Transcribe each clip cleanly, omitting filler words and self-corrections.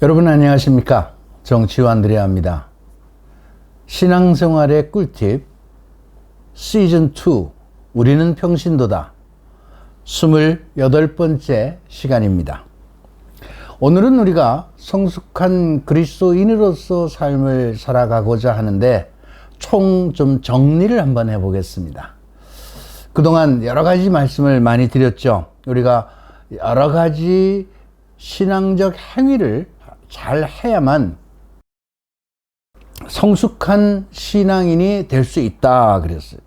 여러분 안녕하십니까? 정치우 안드레아입니다. 신앙생활의 꿀팁 시즌2 우리는 평신도다 28번째 시간입니다. 오늘은 우리가 성숙한 그리스도인으로서 삶을 살아가고자 하는데 총 좀 정리를 한번 해보겠습니다. 그동안 여러 가지 말씀을 많이 드렸죠. 우리가 여러 가지 신앙적 행위를 잘 해야만 성숙한 신앙인이 될 수 있다 그랬어요.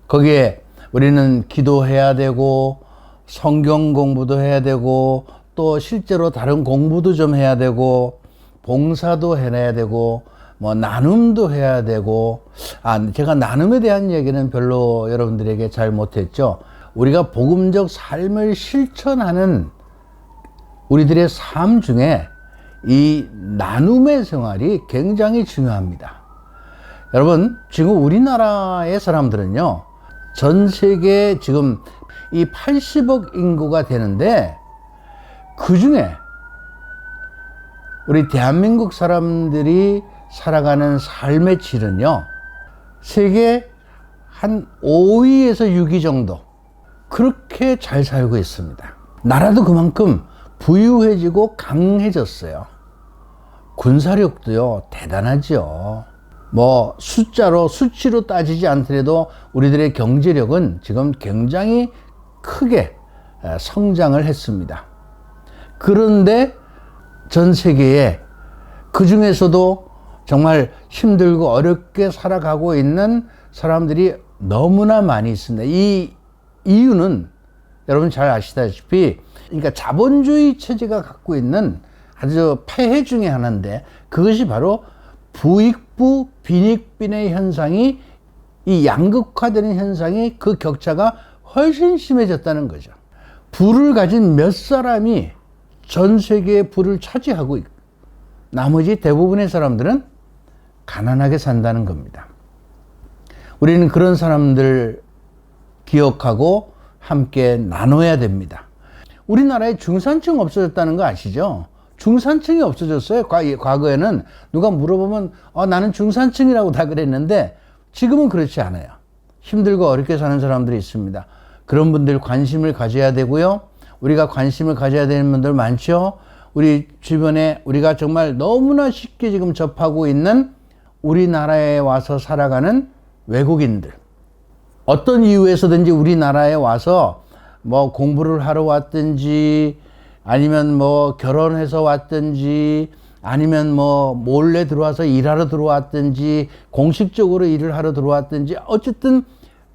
거기에 우리는 기도해야 되고 성경 공부도 해야 되고 또 실제로 다른 공부도 좀 해야 되고 봉사도 해내야 되고 뭐 나눔도 해야 되고 제가 나눔에 대한 얘기는 별로 여러분들에게 잘 못했죠. 우리가 복음적 삶을 실천하는 우리들의 삶 중에 이 나눔의 생활이 굉장히 중요합니다. 여러분, 지금 우리나라의 사람들은요, 전 세계에 지금 이 80억 인구가 되는데, 그 중에 우리 대한민국 사람들이 살아가는 삶의 질은요, 세계 한 5위에서 6위 정도, 그렇게 잘 살고 있습니다. 나라도 그만큼 부유해지고 강해졌어요. 군사력도요, 대단하죠. 뭐, 수치로 따지지 않더라도 우리들의 경제력은 지금 굉장히 크게 성장을 했습니다. 그런데 전 세계에 그 중에서도 정말 힘들고 어렵게 살아가고 있는 사람들이 너무나 많이 있습니다. 이 이유는 여러분 잘 아시다시피, 그러니까 자본주의 체제가 갖고 있는 아주 폐해 중에 하나인데, 그것이 바로 부익부 빈익빈의 현상이, 이 양극화되는 현상이, 그 격차가 훨씬 심해졌다는 거죠. 부를 가진 몇 사람이 전 세계의 부를 차지하고 있고, 나머지 대부분의 사람들은 가난하게 산다는 겁니다. 우리는 그런 사람들 기억하고 함께 나눠야 됩니다. 우리나라에 중산층 없어졌다는 거 아시죠? 중산층이 없어졌어요. 과거에는 누가 물어보면 나는 중산층이라고 다 그랬는데 지금은 그렇지 않아요. 힘들고 어렵게 사는 사람들이 있습니다. 그런 분들 관심을 가져야 되고요. 우리가 관심을 가져야 되는 분들 많죠. 우리 주변에 우리가 정말 너무나 쉽게 지금 접하고 있는 우리나라에 와서 살아가는 외국인들, 어떤 이유에서든지 우리나라에 와서 뭐 공부를 하러 왔든지, 아니면 뭐 결혼해서 왔든지, 아니면 뭐 몰래 들어와서 일하러 들어왔든지, 공식적으로 일을 하러 들어왔든지, 어쨌든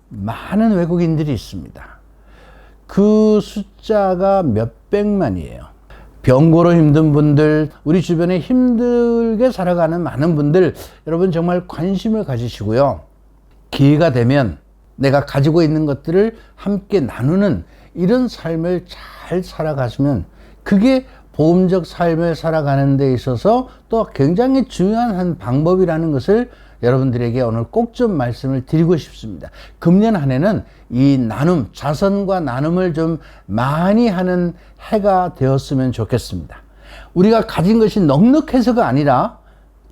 많은 외국인들이 있습니다. 그 숫자가 몇백만이에요. 병고로 힘든 분들, 우리 주변에 힘들게 살아가는 많은 분들, 여러분 정말 관심을 가지시고요. 기회가 되면 내가 가지고 있는 것들을 함께 나누는 이런 삶을 잘 살아가시면 그게 보험적 삶을 살아가는 데 있어서 또 굉장히 중요한 한 방법이라는 것을 여러분들에게 오늘 꼭 좀 말씀을 드리고 싶습니다. 금년 한 해는 이 나눔, 자선과 나눔을 좀 많이 하는 해가 되었으면 좋겠습니다. 우리가 가진 것이 넉넉해서가 아니라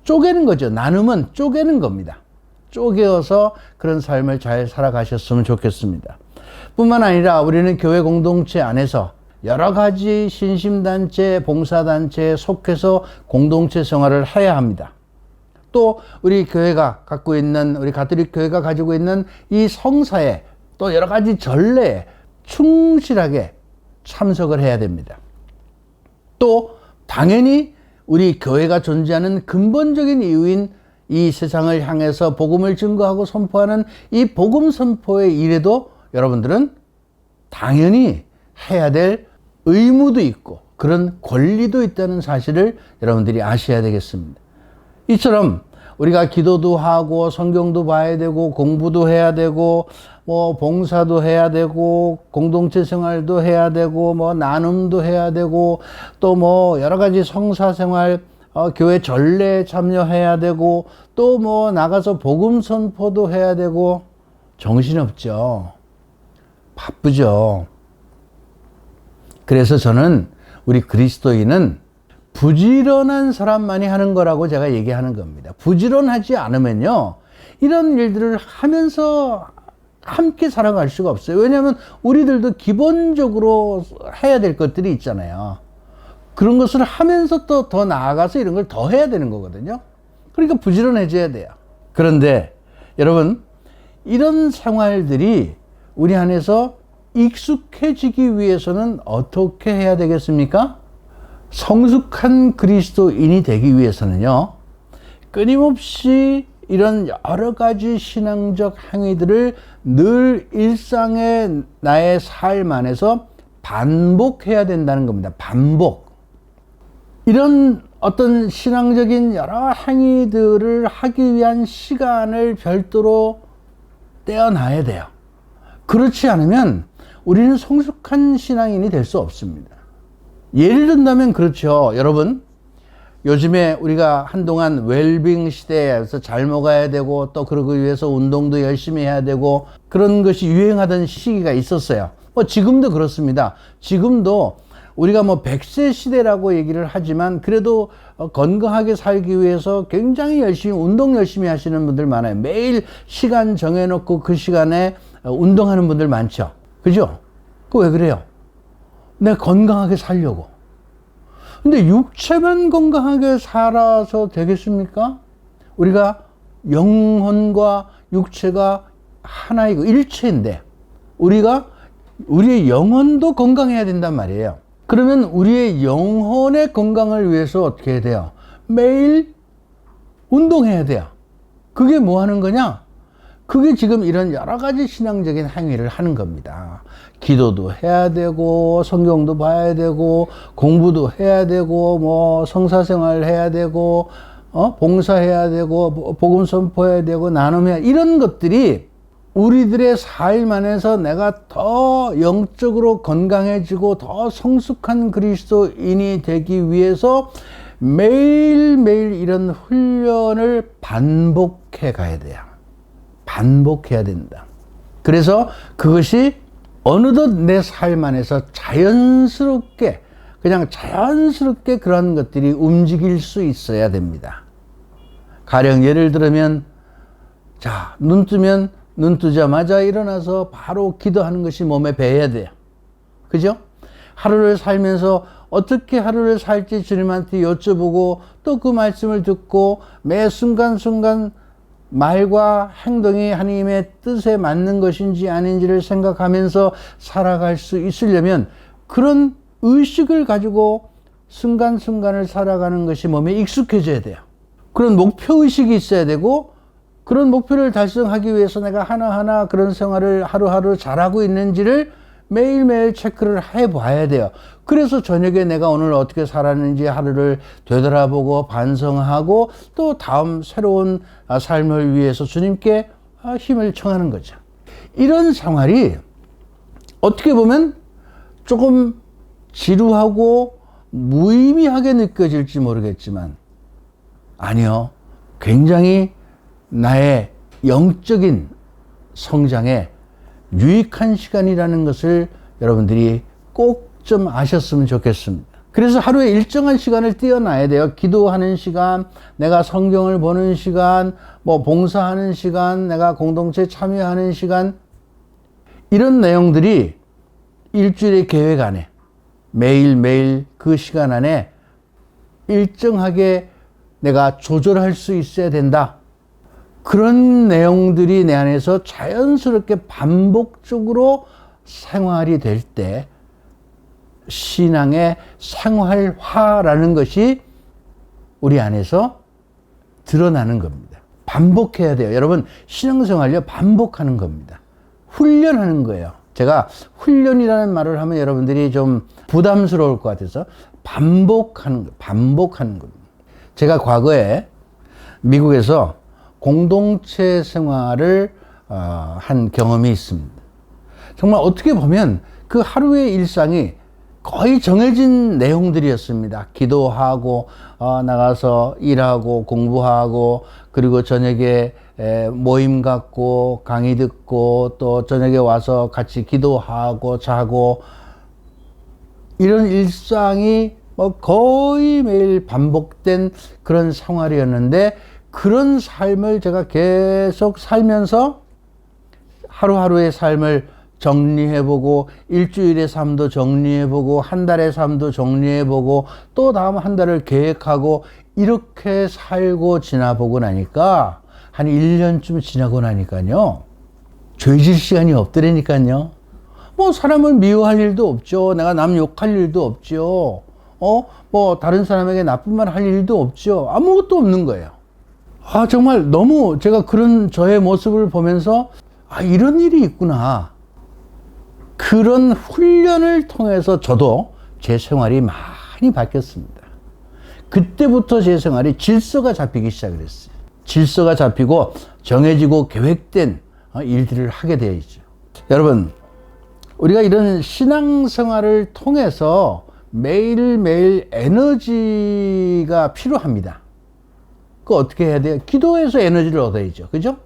쪼개는 거죠. 나눔은 쪼개는 겁니다. 쪼개어서 그런 삶을 잘 살아가셨으면 좋겠습니다. 뿐만 아니라 우리는 교회 공동체 안에서 여러 가지 신심단체, 봉사단체에 속해서 공동체 생활을 해야 합니다. 또 우리 교회가 갖고 있는, 우리 가톨릭 교회가 가지고 있는 이 성사에 또 여러 가지 전례에 충실하게 참석을 해야 됩니다. 또 당연히 우리 교회가 존재하는 근본적인 이유인 이 세상을 향해서 복음을 증거하고 선포하는 이 복음 선포의 일에도 여러분들은 당연히 해야 될 의무도 있고 그런 권리도 있다는 사실을 여러분들이 아셔야 되겠습니다. 이처럼 우리가 기도도 하고 성경도 봐야 되고 공부도 해야 되고 뭐 봉사도 해야 되고 공동체 생활도 해야 되고 뭐 나눔도 해야 되고 또 뭐 여러 가지 성사 생활, 교회 전례에 참여해야 되고 또 뭐 나가서 복음 선포도 해야 되고 정신없죠. 바쁘죠. 그래서 저는 우리 그리스도인은 부지런한 사람만이 하는 거라고 제가 얘기하는 겁니다. 부지런하지 않으면요, 이런 일들을 하면서 함께 살아갈 수가 없어요. 왜냐하면 우리들도 기본적으로 해야 될 것들이 있잖아요. 그런 것을 하면서 또 더 나아가서 이런 걸 더 해야 되는 거거든요. 그러니까 부지런해져야 돼요. 그런데 여러분, 이런 생활들이 우리 안에서 익숙해지기 위해서는 어떻게 해야 되겠습니까? 성숙한 그리스도인이 되기 위해서는요, 끊임없이 이런 여러 가지 신앙적 행위들을 늘 일상의 나의 삶 안에서 반복해야 된다는 겁니다. 반복. 이런 어떤 신앙적인 여러 행위들을 하기 위한 시간을 별도로 떼어놔야 돼요. 그렇지 않으면 우리는 성숙한 신앙인이 될 수 없습니다. 예를 든다면 그렇죠. 여러분, 요즘에 우리가 한동안 웰빙 시대에서 잘 먹어야 되고, 또 그러기 위해서 운동도 열심히 해야 되고, 그런 것이 유행하던 시기가 있었어요. 지금도 그렇습니다. 지금도 우리가 100세 시대라고 얘기를 하지만, 그래도 건강하게 살기 위해서 굉장히 열심히, 운동 열심히 하시는 분들 많아요. 매일 시간 정해놓고 그 시간에 운동하는 분들 많죠. 그죠? 왜 그래요? 내가 건강하게 살려고. 근데 육체만 건강하게 살아서 되겠습니까? 우리가 영혼과 육체가 하나이고 일체인데, 우리의 영혼도 건강해야 된단 말이에요. 그러면 우리의 영혼의 건강을 위해서 어떻게 해야 돼요? 매일 운동해야 돼요. 그게 뭐 하는 거냐? 그게 지금 이런 여러 가지 신앙적인 행위를 하는 겁니다. 기도도 해야 되고, 성경도 봐야 되고, 공부도 해야 되고, 성사생활 해야 되고, 봉사해야 되고, 복음 선포해야 되고, 나눔해야, 이런 것들이 우리들의 삶 안에서 내가 더 영적으로 건강해지고 더 성숙한 그리스도인이 되기 위해서 매일매일 이런 훈련을 반복해 가야 돼요. 반복해야 된다. 그래서 그것이 어느덧 내 삶 안에서 자연스럽게, 그냥 자연스럽게 그런 것들이 움직일 수 있어야 됩니다. 가령 예를 들면, 자, 눈 뜨자마자 일어나서 바로 기도하는 것이 몸에 배야 돼요. 그죠? 하루를 살면서 어떻게 하루를 살지 주님한테 여쭤보고, 또 그 말씀을 듣고 매 순간순간 말과 행동이 하나님의 뜻에 맞는 것인지 아닌지를 생각하면서 살아갈 수 있으려면 그런 의식을 가지고 순간순간을 살아가는 것이 몸에 익숙해져야 돼요. 그런 목표의식이 있어야 되고, 그런 목표를 달성하기 위해서 내가 하나하나 그런 생활을 하루하루 잘하고 있는지를 매일매일 체크를 해봐야 돼요. 그래서 저녁에 내가 오늘 어떻게 살았는지 하루를 되돌아보고 반성하고, 또 다음 새로운 삶을 위해서 주님께 힘을 청하는 거죠. 이런 생활이 어떻게 보면 조금 지루하고 무의미하게 느껴질지 모르겠지만, 아니요, 굉장히 나의 영적인 성장에 유익한 시간이라는 것을 여러분들이 꼭 좀 아셨으면 좋겠습니다. 그래서 하루에 일정한 시간을 띄어놔야 돼요. 기도하는 시간, 내가 성경을 보는 시간, 봉사하는 시간, 내가 공동체 참여하는 시간, 이런 내용들이 일주일의 계획 안에 매일매일 그 시간 안에 일정하게 내가 조절할 수 있어야 된다. 그런 내용들이 내 안에서 자연스럽게 반복적으로 생활이 될 때 신앙의 생활화라는 것이 우리 안에서 드러나는 겁니다. 반복해야 돼요. 여러분, 신앙생활요, 반복하는 겁니다. 훈련하는 거예요. 제가 훈련이라는 말을 하면 여러분들이 좀 부담스러울 것 같아서 반복하는 겁니다. 제가 과거에 미국에서 공동체 생활을 한 경험이 있습니다. 정말 어떻게 보면 그 하루의 일상이 거의 정해진 내용들이었습니다. 기도하고 나가서 일하고 공부하고, 그리고 저녁에 모임 갖고 강의 듣고, 또 저녁에 와서 같이 기도하고 자고, 이런 일상이 거의 매일 반복된 그런 생활이었는데, 그런 삶을 제가 계속 살면서 하루하루의 삶을 정리해보고, 일주일의 삶도 정리해보고, 한 달의 삶도 정리해보고, 또 다음 한 달을 계획하고, 이렇게 살고 지나보고 나니까, 한 1년쯤 지나고 나니까요, 죄질 시간이 없더라니까요. 사람을 미워할 일도 없죠. 내가 남 욕할 일도 없죠. 다른 사람에게 나쁜 말 할 일도 없죠. 아무것도 없는 거예요. 정말 너무 제가 그런 저의 모습을 보면서, 이런 일이 있구나. 그런 훈련을 통해서 저도 제 생활이 많이 바뀌었습니다. 그때부터 제 생활이 질서가 잡히기 시작을 했어요. 질서가 잡히고 정해지고 계획된 일들을 하게 되어 있죠. 여러분, 우리가 이런 신앙생활을 통해서 매일매일 에너지가 필요합니다. 그거 어떻게 해야 돼요? 기도해서 에너지를 얻어야죠. 그죠?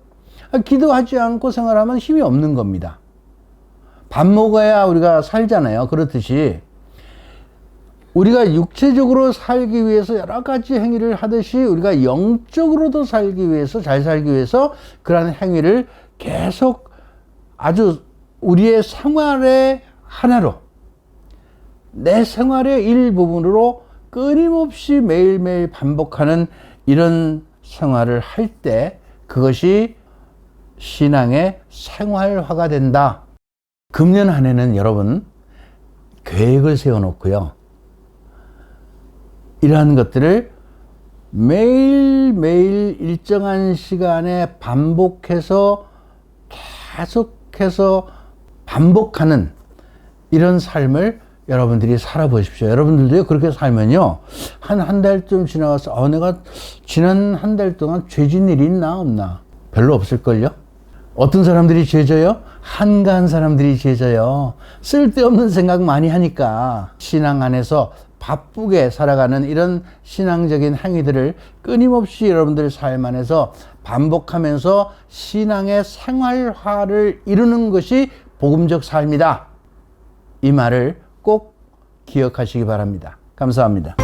기도하지 않고 생활하면 힘이 없는 겁니다. 밥 먹어야 우리가 살잖아요. 그렇듯이 우리가 육체적으로 살기 위해서 여러 가지 행위를 하듯이, 우리가 영적으로도 살기 위해서, 잘 살기 위해서 그러한 행위를 계속 아주 우리의 생활의 하나로, 내 생활의 일부분으로 끊임없이 매일매일 반복하는 이런 생활을 할 때, 그것이 신앙의 생활화가 된다. 금년 한 해는 여러분 계획을 세워놓고요, 이러한 것들을 매일매일 일정한 시간에 반복해서 계속해서 반복하는 이런 삶을 여러분들이 살아보십시오. 여러분들도 그렇게 살면요, 한 달쯤 지나가서 내가 지난 한 달 동안 죄진 일이 있나 없나? 별로 없을걸요? 어떤 사람들이 죄져요? 한가한 사람들이 죄져요. 쓸데없는 생각 많이 하니까. 신앙 안에서 바쁘게 살아가는 이런 신앙적인 행위들을 끊임없이 여러분들 삶 안에서 반복하면서 신앙의 생활화를 이루는 것이 복음적 삶이다. 이 말을 꼭 기억하시기 바랍니다. 감사합니다.